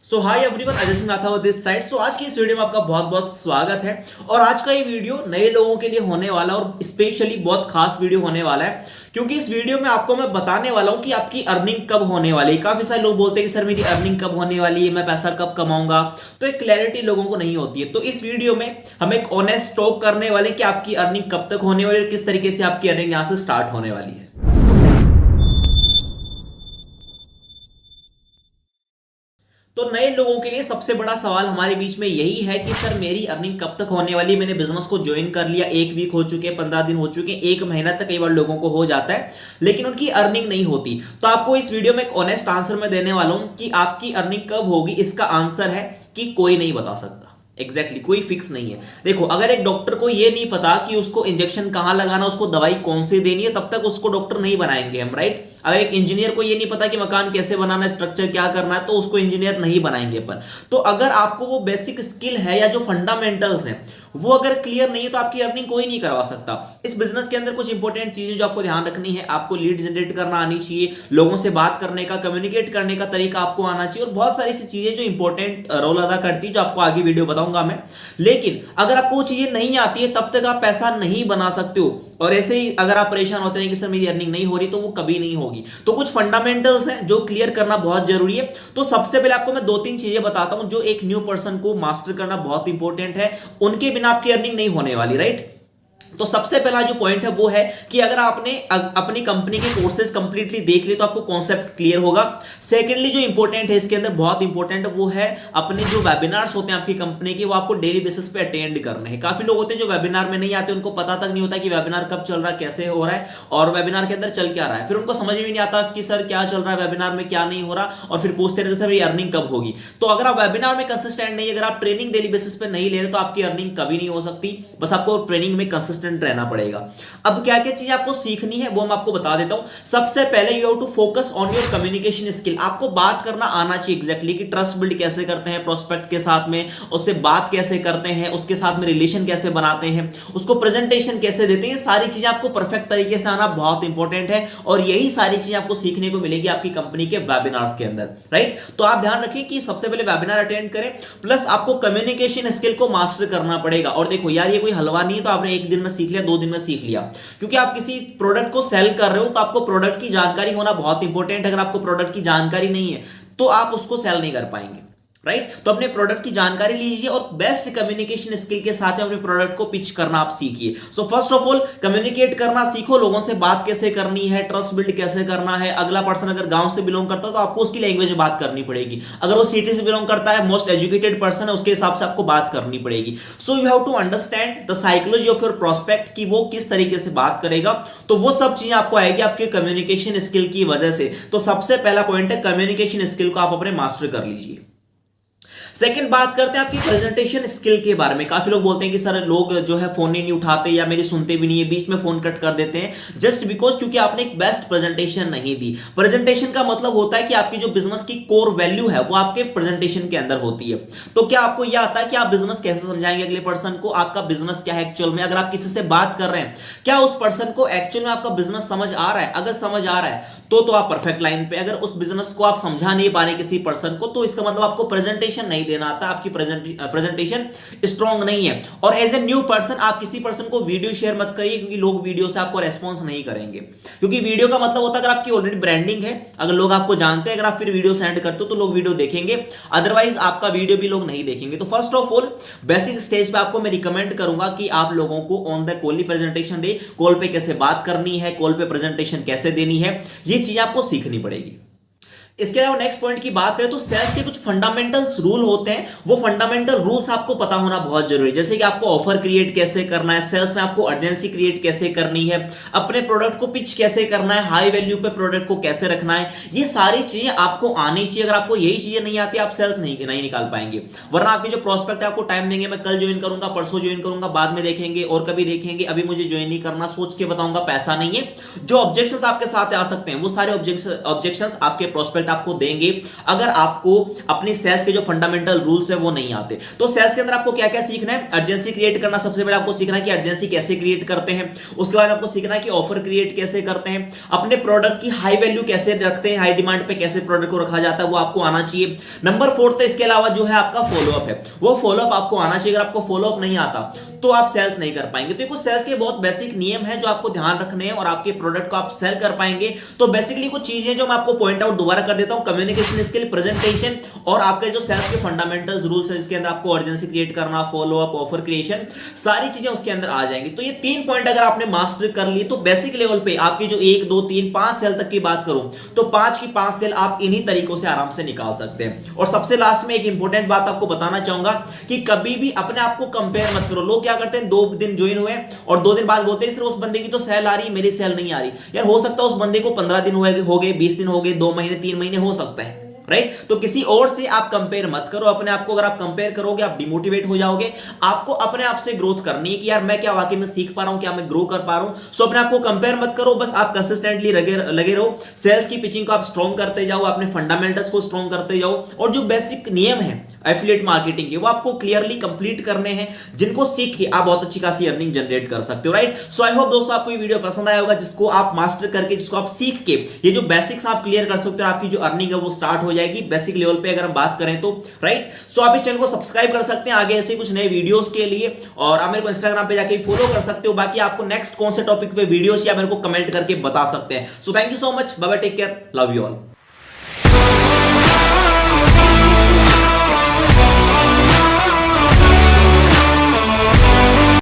So hi everyone, Ajay Singh Rathore this side. So आज की इस वीडियो में आपका बहुत बहुत स्वागत है। और आज का ये वीडियो नए लोगों के लिए होने वाला और स्पेशली बहुत खास वीडियो होने वाला है, क्योंकि इस वीडियो में आपको मैं बताने वाला हूं कि आपकी अर्निंग कब होने वाली है। काफी सारे लोग बोलते हैं कि सर मेरी अर्निंग कब होने वाली है, मैं पैसा कब कमाऊंगा, तो एक क्लैरिटी लोगों को नहीं होती है। तो इस वीडियो में हम एक ऑनेस्ट टॉक करने वाले कि आपकी अर्निंग कब तक होने वाली है और किस तरीके से आपकी अर्निंग यहां से स्टार्ट होने वाली है। तो नए लोगों के लिए सबसे बड़ा सवाल हमारे बीच में यही है कि सर मेरी अर्निंग कब तक होने वाली है। मैंने बिजनेस को ज्वाइन कर लिया, 1 वीक हो चुके हैं, 15 दिन हो चुके हैं, 1 महीना तक कई बार लोगों को हो जाता है, लेकिन उनकी अर्निंग नहीं होती। तो आपको इस वीडियो में एक ऑनेस्ट आंसर मैं देने वाला हूं कि आपकी अर्निंग कब होगी। इसका आंसर है कि कोई नहीं बता सकता। एग्जैक्टली कोई फिक्स नहीं है। देखो, अगर एक डॉक्टर को ये नहीं पता कि उसको इंजेक्शन कहां लगाना, उसको दवाई कौन सी देनी है, तब तक उसको डॉक्टर नहीं बनाएंगे हम, राइट। अगर एक इंजीनियर को ये नहीं पता कि मकान कैसे बनाना है, स्ट्रक्चर क्या करना है, तो उसको इंजीनियर नहीं बनाएंगे अपन। तो अगर आपको वो बेसिक स्किल है या जो फंडामेंटल्स हैं वो अगर क्लियर नहीं है तो आपकी अर्निंग कोई नहीं करवा सकता। इस बिजनेस के अंदर कुछ इंपॉर्टेंट चीजें जो आपको ध्यान रखनी है, आपको लीड जनरेट करना आनी चाहिए, लोगों से बात करने का, कम्युनिकेट करने का तरीका आपको आना चाहिए, और बहुत सारी ऐसी चीजें जो इंपॉर्टेंट रोल अदा करती है, जो आपको आगे वीडियो बताऊंगा मैं। लेकिन अगर आपको वो चीजें नहीं आती है तब तक आप पैसा नहीं बना सकते हो। और ऐसे ही अगर आप परेशान होते हैं कि सर मेरी अर्निंग नहीं हो रही, तो वो कभी नहीं होगी। तो कुछ फंडामेंटल्स हैं जो क्लियर करना बहुत जरूरी है। तो सबसे पहले आपको मैं 2-3 चीजें बताता हूं जो एक न्यू पर्सन को मास्टर करना बहुत इंपॉर्टेंट है। उनके बिना आपकी अर्निंग नहीं होने वाली, राइट। तो सबसे पहला जो पॉइंट है वो है कि अगर आपने अपनी कंपनी के कोर्सेज कंप्लीटली देख लिए तो आपको कॉन्सेप्ट क्लियर होगा। सेकेंडली जो इंपॉर्टेंट है इसके अंदर, बहुत इंपॉर्टेंट, वो है अपने जो वेबिनार्स होते हैं आपकी कंपनी के, वो आपको डेली बेसिस पे अटेंड करने हैं। काफी लोग होते हैं जो वेबिनार में नहीं आते, उनको पता तक नहीं होता कि वेबिनार कब चल रहा है, कैसे हो रहा है, और वेबिनार के अंदर चल क्या रहा है। फिर उनको समझ में नहीं आता कि सर क्या चल रहा है वेबिनार में, क्या नहीं हो रहा, और फिर पूछते रहते सर मेरी अर्निंग कब होगी। तो अगर आप वेबिनार में कंसिस्टेंट नहीं, अगर आप ट्रेनिंग डेली बेसिस पे नहीं ले रहे, तो आपकी अर्निंग कभी नहीं हो सकती। बस आपको ट्रेनिंग में कंसिस्टेंट रहना पड़ेगा। अब क्या क्या चीज आपको सीखनी है वो मैं आपको बता देता हूं। सबसे पहले you have to focus on your communication skill. आपको बात करना आना चाहिए एग्जैक्टली कि ट्रस्ट बिल्ड कैसे करते हैं प्रोस्पेक्ट के साथ में, उससे बात कैसे करते हैं, उसके साथ में रिलेशन कैसे बनाते हैं, उसको प्रेजेंटेशन कैसे देते हैं। सारी चीजें आपको परफेक्ट तरीके से आना बहुत इंपॉर्टेंट है, और यही सारी चीजें आपको सीखने को मिलेगी आपकी कंपनी के वेबिनार्स के अंदर, राइट। तो आप ध्यान रखिए कि सबसे पहले वेबिनार अटेंड करें, प्लस आपको कम्युनिकेशन स्किल को मास्टर करना पड़ेगा। और देखो यार, ये कोई हलवा नहीं है तो आपने 1 दिन में सीख लिया, 2 दिन में सीख लिया। क्योंकि आप किसी प्रोडक्ट को सेल कर रहे हो तो आपको प्रोडक्ट की जानकारी होना बहुत इंपॉर्टेंट है। अगर आपको प्रोडक्ट की जानकारी नहीं है तो आप उसको सेल नहीं कर पाएंगे, राइट। तो अपने प्रोडक्ट की जानकारी लीजिए और बेस्ट कम्युनिकेशन स्किल के साथ अपने प्रोडक्ट को पिच करना आप सीखिए। So first of all communicate करना सीखो, लोगों से बात कैसे करनी है, ट्रस्ट बिल्ड कैसे करना है। अगला पर्सन अगर गांव से बिलोंग करता है तो आपको उसकी लैंग्वेज में बात करनी पड़ेगी। अगर वो सिटी से बिलोंग करता है, मोस्ट एजुकेटेड पर्सन है, उसके हिसाब से आपको बात करनी पड़ेगी। So you have to understand the psychology of your prospect कि वो किस तरीके से बात करेगा। तो वो सब चीजें आपको आएगी आपके कम्युनिकेशन स्किल की वजह से। तो सबसे पहला पॉइंट है कम्युनिकेशन स्किल को आप अपने मास्टर कर लीजिए। सेकंड बात करते हैं आपकी प्रेजेंटेशन स्किल के बारे में। काफी लोग बोलते हैं कि सर लोग जो है फोन ही नहीं उठाते या मेरी सुनते भी नहीं है, बीच में फोन कट कर देते हैं जस्ट बिकॉज क्योंकि आपने एक बेस्ट प्रेजेंटेशन नहीं दी। प्रेजेंटेशन का मतलब होता है कि आपकी जो बिजनेस की कोर वैल्यू है वो आपके प्रेजेंटेशन के अंदर होती है। तो क्या आपको यह आता है कि आप बिजनेस कैसे समझाएंगे अगले पर्सन को, आपका बिजनेस क्या है एक्चुअल में। अगर आप किसी से बात कर रहे हैं, क्या उस पर्सन को एक्चुअल में आपका बिजनेस समझ आ रहा है। अगर समझ आ रहा है तो आप परफेक्ट लाइन पे। अगर उस बिजनेस को आप समझा नहीं पा रहे किसी पर्सन को, तो इसका मतलब आपको प्रेजेंटेशन नहीं देना आता, आपकी प्रेजेंटेशन स्ट्रांग नहीं है। और एज ए न्यू पर्सन आप किसी पर्सन को वीडियो शेयर मत करिए, क्योंकि लोग वीडियो से आपको रेस्पॉन्स नहीं करेंगे। क्योंकि वीडियो का मतलब होता है अगर आपकी ऑलरेडी ब्रांडिंग है, अगर लोग आपको जानते हैं, अगर आप फिर वीडियो सेंड करते हो तो लोग वीडियो देखेंगे, अदरवाइज आपका वीडियो भी लोग नहीं देखेंगे। तो first of all basic stage पे आपको मैं रिकमेंड करूंगा कि आप लोगों को on the call he presentation they. Call पे कैसे बात करनी है, कॉल पे प्रेजेंटेशन कैसे देनी है, ये चीज आपको सीखनी पड़ेगी। इसके अलावा नेक्स्ट पॉइंट की बात करें तो सेल्स के कुछ फंडामेंटल्स रूल होते हैं, वो फंडामेंटल रूल्स आपको पता होना बहुत जरूरी है। जैसे कि आपको ऑफर क्रिएट कैसे करना है, सेल्स में आपको अर्जेंसी क्रिएट कैसे करनी है, अपने प्रोडक्ट को पिच कैसे करना है, हाई वैल्यू पे प्रोडक्ट को कैसे रखना है, ये सारी चीजें आपको आनी चाहिए। अगर आपको यही चीजें नहीं आती आप सेल्स नहीं निकाल पाएंगे। वरना आपके जो प्रोस्पेक्ट है आपको टाइम देंगे, मैं कल ज्वाइन करूंगा, परसों ज्वाइन करूंगा, बाद में देखेंगे और कभी देखेंगे, अभी मुझे ज्वाइन नहीं करना, सोच के बताऊंगा, पैसा नहीं है। जो ऑब्जेक्शंस आपके साथ आ सकते हैं वो सारे ऑब्जेक्शंस आपके प्रोस्पेक्ट इफेक्ट आपको देंगे अगर आपको अपनी सेल्स के जो फंडामेंटल रूल्स है वो नहीं आते। तो सेल्स के अंदर आपको क्या क्या सीखना है, अर्जेंसी क्रिएट करना, सबसे पहले आपको सीखना है कि अर्जेंसी कैसे क्रिएट करते हैं। उसके बाद आपको सीखना है कि ऑफर क्रिएट कैसे करते हैं, अपने प्रोडक्ट की हाई वैल्यू कैसे रखते हैं, हाई डिमांड पे कैसे प्रोडक्ट को रखा जाता है वो आपको आना चाहिए। नंबर 4 तो इसके अलावा जो है आपका फॉलोअप है, वो फॉलोअप आपको आना चाहिए। अगर आपको फॉलोअप नहीं आता तो आप सेल्स नहीं कर पाएंगे। तो कुछ सेल्स के बहुत बेसिक नियम है जो आपको ध्यान रखने हैं और आपके प्रोडक्ट को आप सेल कर पाएंगे। तो बेसिकली कुछ चीजें जो मैं आपको पॉइंट आउट दोबारा कर देता हूं, कम्युनिकेशन स्किल, प्रेजेंटेशन और आपके जो सेल्स के फंडामेंटल्स रूल्स है जिसके अंदर आपको अर्जेंसी क्रिएट करना, फॉलोअप, ऑफर क्रिएशन, सारी चीजें उसके अंदर आ जाएंगी। तो ये 3 पॉइंट अगर आपने मास्टर कर लिए तो बेसिक लेवल पे आपकी जो 1 2 3 5 सेल तक की बात करूं तो 5 की 5 सेल आप इन्हीं तरीकों से आराम से निकाल सकते हैं। और सबसे लास्ट में एक इंपॉर्टेंट बात आपको बताना चाहूंगा कि कभी भी अपने आप को कंपेयर मत करो। लोग क्या करते हैं, 2 दिन ज्वाइन हुए और 2 दिन बाद बोलते हैं सर उस बंदे की तो सेल आ रही है, मेरी सेल नहीं आ रही। यार हो सकता है उस बंदे को 15 दिन हो गए, 20 दिन हो गए, 2 महीने 3 महीने हो सकता है, राइट। तो किसी और से आप कंपेयर मत करो अपने आप को। अगर आप कंपेयर करोगे आप डिमोटिवेट हो जाओगे। आपको अपने आप से ग्रोथ करनी है कि यार मैं क्या वाकई में सीख पा रहा हूं, क्या मैं ग्रो कर पा रहा हूं। सो अपने आप को कंपेयर मत करो, बस आप कंसिस्टेंटली लगे रहो। सेल्स की पिचिंग को आप स्ट्रॉन्ग करते जाओ, अपने फंडामेंटल्स को स्ट्रॉन्ग करते जाओ और जो बेसिक नियम है एफिलिएट मार्केटिंग के वो आपको क्लियरली कंप्लीट करने हैं, जिनको सीख के आप बहुत अच्छी खासी अर्निंग जनरेट कर सकते हो, राइट। सो आई होप दोस्तों आपको ये वीडियो पसंद आया होगा, जिसको आप मास्टर करके, जिसको आप सीख के ये जो बेसिक्स आप क्लियर कर सकते हो, आपकी जो अर्निंग है वो स्टार्ट हो जाएगी बेसिक लेवल पे अगर हम बात करें तो, राइट। सो आप इस चैनल को सब्सक्राइब कर सकते हैं आगे ऐसे कुछ नए वीडियोस के लिए, और आप मेरे को इंस्टाग्राम पे जाके फॉलो कर सकते हो। बाकी आपको नेक्स्ट कौन से टॉपिक पे वीडियोस या मेरे को कमेंट करके बता सकते हैं। So thank you so much, bye bye, take care, love you all.